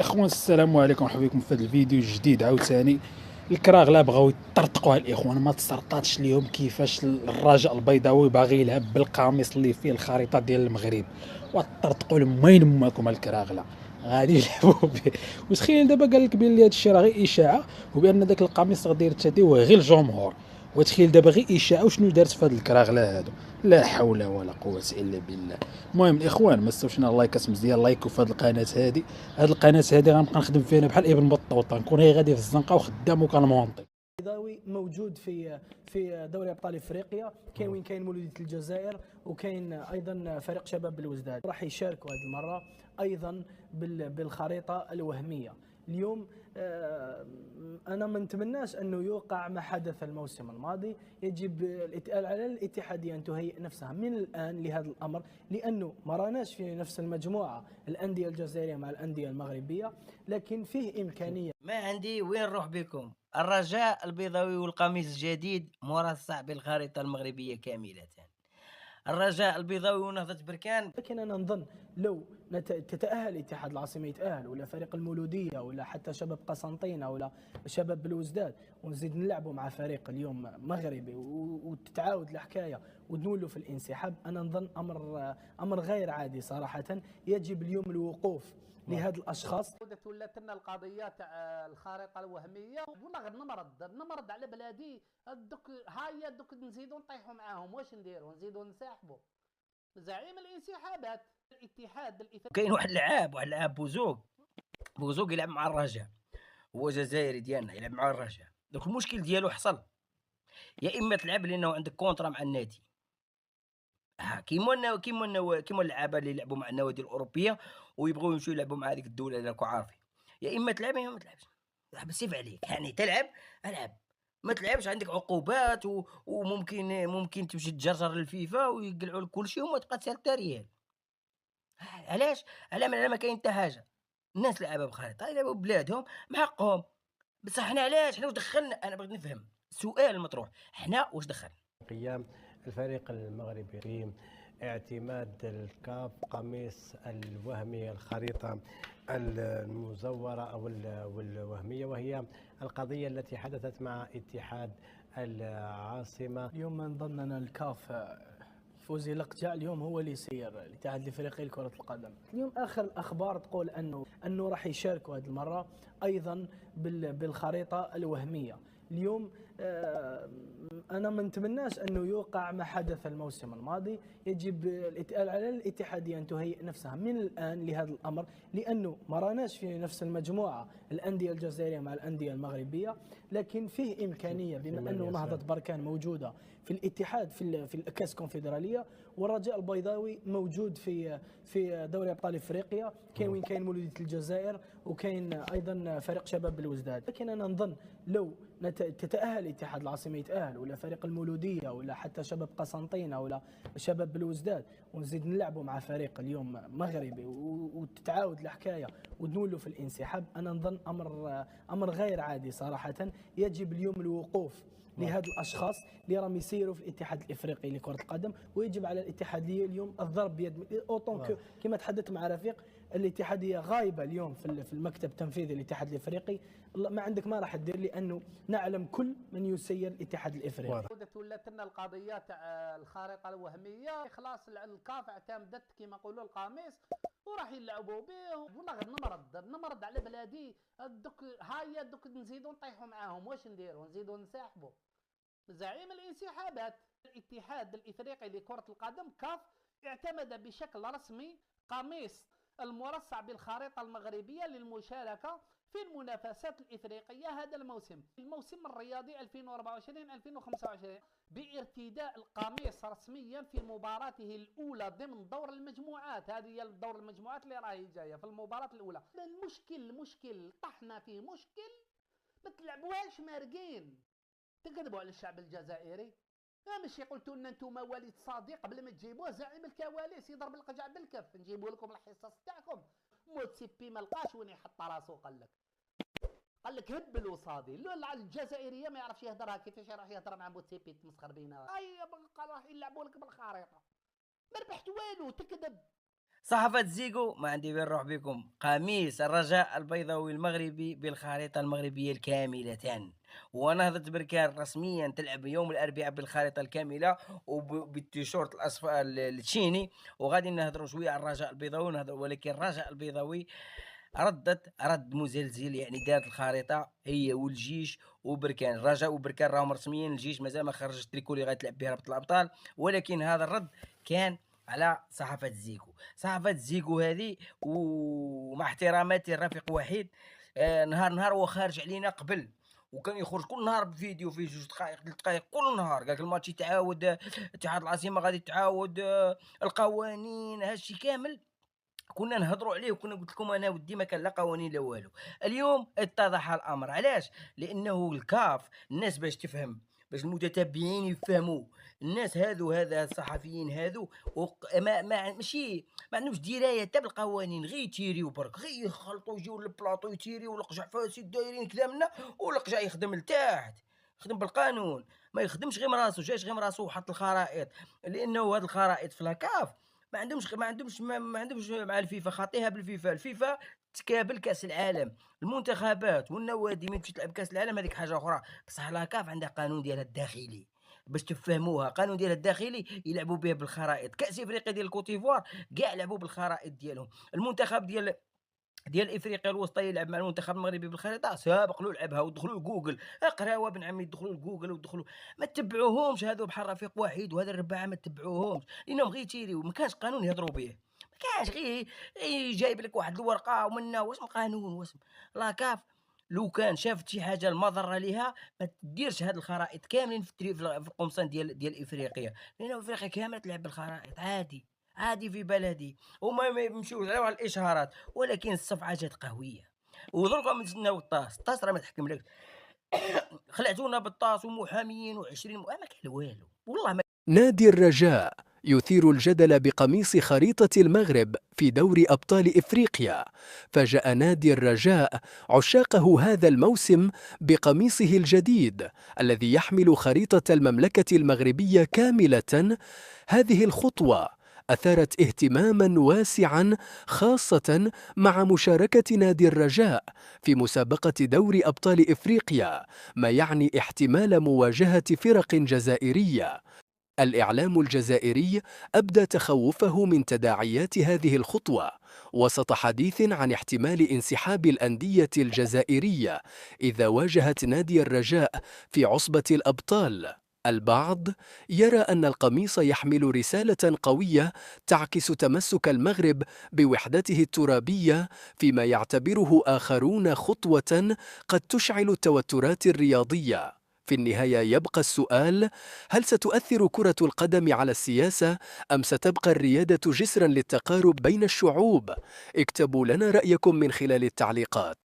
اخوان السلام عليكم، مرحبا بكم في هذا الفيديو الجديد عاوتاني. الكراغله بغاو يطرطقوها الاخوان، ما تسرطاتش ليهم كيفاش الرجاء البيضاوي باغي يلعب بالقميص اللي فيه الخريطه ديال المغرب، وطرطقوا لهم وين امكم الكراغله غادي يلعبوا به. وتخيل دابا قال لك بان هذا الشيء راه غير اشاعه، وبان داك القميص غادي يرتديوه غير الجمهور. وتخيل دابا غير اشاعه وشنو دارت في هاد الكراغله هادو. لا حول ولا قوه الا بالله. المهم الاخوان، ما تنساوش اللايكات مزيان، لايكوا في هاد القناه هادي. هاد القناه هادي غنبقى نخدم فيها بحال ابن بطوطه، نكون غير غادي في الزنقه وخدام وكنمونطي. البيضاوي موجود في دوري ابطال افريقيا. كاين مولوديه الجزائر، وكاين ايضا فريق شباب بالوزداد راح يشاركوا هذه المره ايضا بالخريطه الوهميه. اليوم انا ما نتمناش انه يوقع ما حدث الموسم الماضي. يجب على الاتحاديه ان تهيئ نفسها من الان لهذا الامر، لانه ما راناش في نفس المجموعه الانديه الجزائريه مع الانديه المغربيه، لكن فيه امكانيه. ما عندي وين نروح بكم. الرجاء البيضاوي والقميص الجديد مرصع بالخريطة المغربية كاملة. الرجاء البيضاوي ونهضة بركان. لكن انا نظن لو تتاهل اتحاد العاصمه، يتاهل ولا فريق المولوديه ولا حتى شباب قسنطينه ولا شباب بالوزداد، ونزيد نلعبوا مع فريق اليوم مغربي وتتعاود الحكايه ونولوا في الانسحاب، انا نظن امر غير عادي صراحه. يجب اليوم الوقوف لهذا الاشخاص. ولات لنا القضيه تاع الخارطه الوهميه، والله غير نمرض على بلادي. دوك هيا دوك نزيدوا نطيحوا معاهم، واش نديروا؟ نزيدوا نساحبوا زعيم الانسحابات الاتحاد الافريقي. كاين واحد لعاب بوزوق يلعب مع الرجاء، هو جزائري ديالنا يلعب مع الرجاء. دوك المشكل ديالو حصل، يا اما تلعب لانه عندك كونترا مع النادي، كيما اللعابه اللي يلعبوا مع النوادي الاوروبيه ويبغوا يمشوا يلعبوا مع هذيك الدوله اللي راكو عارفين. يا اما تلعب يا ما تلعبش، بالسيف عليك. يعني تلعب العب، ما تلعبش عندك عقوبات وممكن تمشي تجرجر للفيفا ويقلعوا لك كل شيء وما تبقى تسال ريال. علاش؟ على ما كاين حتى حاجه. الناس لعبوا بخريطه، يلعبوا بلادهم بحقهم. بصح حنا علاش؟ حنا واش دخلنا؟ انا بغيت نفهم السؤال المطروح، حنا واش دخلنا؟ قيام الفريق المغربي في اعتماد الكاف قميص الوهمي، الخريطة المزورة أو الوهمية، وهي القضية التي حدثت مع اتحاد العاصمة. اليوم نظن ان الكاف فوزي لقجع اليوم هو اللي يسير الاتحاد الافريقي لكره القدم. اليوم اخر الاخبار تقول انه راح يشاركوا هذه المره ايضا بالخريطه الوهميه. اليوم انا ما نتمناش انه يوقع ما حدث الموسم الماضي. يجب على الاتحاديه ان تهيئ نفسها من الان لهذا الامر، لانه ما راناش في نفس المجموعه الانديه الجزائريه مع الانديه المغربيه، لكن فيه امكانيه بما انه نهضه بركان موجوده في الاتحاد في الكاس كونفدراليه، والرجاء البيضاوي موجود في دوري ابطال افريقيا. كاين مولوديه الجزائر، وكاين ايضا فريق شباب بالوزداد. لكن انا نظن لو تتاهل اتحاد العاصمه، يتاهل ولا فريق المولوديه ولا حتى شباب قسنطينه ولا شباب بالوزداد، ونزيد نلعبوا مع فريق اليوم مغربي وتتعاود الحكايه ونولوا في الانسحاب، انا نظن امر غير عادي صراحه. يجب اليوم الوقوف لهذا الاشخاص اللي راهم يسيروا في الاتحاد الافريقي لكره القدم، ويجب على الاتحاديه اليوم الضرب بيد اوطون. كما تحدثت مع رفيق، الاتحاديه غايبه اليوم في المكتب التنفيذي للاتحاد الافريقي. ما عندك ما راح تدير، لانه نعلم كل من يسير الاتحاد الافريقي. ولات لنا القضيه تاع الخارطه الوهميه، خلاص الكاف اعتمدت كما نقولوا القميص وراح يلعبوا به. والله غير نمرض على بلادي. دوك هيا دوك نزيدوا نطيحوا معاهم، واش نديروا؟ نزيدوا نساحبوا زعيم الانسحابات الاتحاد الافريقي لكرة القدم كاف اعتمد بشكل رسمي قميص المرصع بالخريطة المغربية للمشاركة في المنافسات الإفريقية هذا الموسم الرياضي 2024-2025، بارتداء القميص رسميا في مباراته الأولى ضمن دور المجموعات. هذه هي دور المجموعات اللي راهي جاية في المباراة الأولى. المشكل طحنا فيه مشكل، ما تلعبوهاش مارقين، تكذبوا على الشعب الجزائري. ماشي قلتوا لنا انتم وليد صادق قبل ما تجيبوه زعيم الكواليس يضرب القجع بالكف، نجيبوا لكم الحصص تاعكم. موتسيبي ما لقاش وين يحط راسو، قال لك هبل وصادي. لا الجزائريه ما يعرفش يهضرها، كيفاش يروح يهضر مع موتسيبي تمسخر بينا؟ اي راح يلعبوا لك بالخريطه، ما ربحت والو، تكذب. صحافة زيكو ما عندي بين نروح بكم. قميص الرجاء البيضاوي المغربي بالخريطة المغربية الكاملة، ونهضة بركان رسميا تلعب يوم الأربعاء بالخريطة الكاملة وبالتيشيرت الأصفر التشيني. وغادي نهضروا شوية على الرجاء البيضاوي، ولكن الرجاء البيضاوي رد مزلزل، يعني دارت الخريطة هي والجيش وبركان. الرجاء وبركان راهم رسميا، الجيش مازال ما خرجش التريكولي غتلعب به رابطة الأبطال، ولكن هذا الرد كان على صحافة زيكو. صحافة زيكو هذه، ومع احتراماتي الرفيق وحيد، نهار هو خارج علينا قبل، وكان يخرج كل نهار بفيديو فيه 2 دقائق 3 دقائق كل نهار، قالك الماتش يتعاود، اتحاد العاصمة غادي تعاود، القوانين، هادشي كامل كنا نهضروا عليه. وكنا قلت لكم انا ودي ما كان لا قوانين لا والو. اليوم اتضح الامر. علاش؟ لانه الكاف، الناس باش تفهم، باش المتتبعين يفهموا، الناس هذا الصحفيين هذو ماشي ما عندهمش درايه حتى بالقوانين، غير يتيريو برك، غير يخلطوا يجيو للبلاطو يتيريو، والقجع فاسد دايرين كذا منا، والقجع يخدم لتحت، يخدم بالقانون، ما يخدمش غير مراسو، جاش غير مراسو وحط الخرائط. لانه هاد الخرائط في لاكاف ما عندهمش مع الفيفا، خاطيها بالفيفا. الفيفا تكابل كاس العالم، المنتخبات والنوادي ملي تمشي تلعب كاس العالم هذيك حاجه اخرى. بصح لاكاف عندها قانون ديالها الداخلي، باش تفهموها، قانون ديالها الداخلي يلعبوا به بالخرائط. كاس افريقيا ديال الكوتيفوار كاع لعبوا بالخرائط ديالهم. المنتخب ديال افريقيا الوسطى يلعب مع المنتخب المغربي بالخريطه، سابق له لعبها. ودخلوا لجوجل، اقراوا ابن عمي، دخلوا لجوجل ودخلوا، ما تتبعوهمش هذو بحال رفيق وحيد وهذا الرباعه، ما تتبعوهمش لانهم غير تيريو، ما كانش قانون يهضروا به، ما كانش. غير جايب لك واحد الورقه ومنا واش من قانون واش لاكاف. لو كان شافت شي حاجه المضره ليها ما تديرش هاد الخرائط كاملين في القمصان ديال افريقيا، لان افريقيا كامله تلعب بالخرائط عادي في بلدي، وما يمشيوش على الاشهارات. ولكن الصفعه قهويه، ودركا نتسناو الطاس راه ما تحكملكش. خلعتونا بالطاس ومحاميين و20 ما كان والو والله ما. نادي الرجاء يثير الجدل بقميص خريطة المغرب في دوري أبطال إفريقيا. فاجأ نادي الرجاء عشاقه هذا الموسم بقميصه الجديد الذي يحمل خريطة المملكة المغربية كاملة. هذه الخطوة أثارت اهتماما واسعا، خاصة مع مشاركة نادي الرجاء في مسابقة دوري أبطال إفريقيا، ما يعني احتمال مواجهة فرق جزائرية. الإعلام الجزائري أبدى تخوفه من تداعيات هذه الخطوة وسط حديث عن احتمال انسحاب الأندية الجزائرية إذا واجهت نادي الرجاء في عصبة الأبطال. البعض يرى أن القميص يحمل رسالة قوية تعكس تمسك المغرب بوحدته الترابية، فيما يعتبره آخرون خطوة قد تشعل التوترات الرياضية. في النهاية يبقى السؤال: هل ستؤثر كرة القدم على السياسة أم ستبقى الريادة جسرا للتقارب بين الشعوب؟ اكتبوا لنا رأيكم من خلال التعليقات.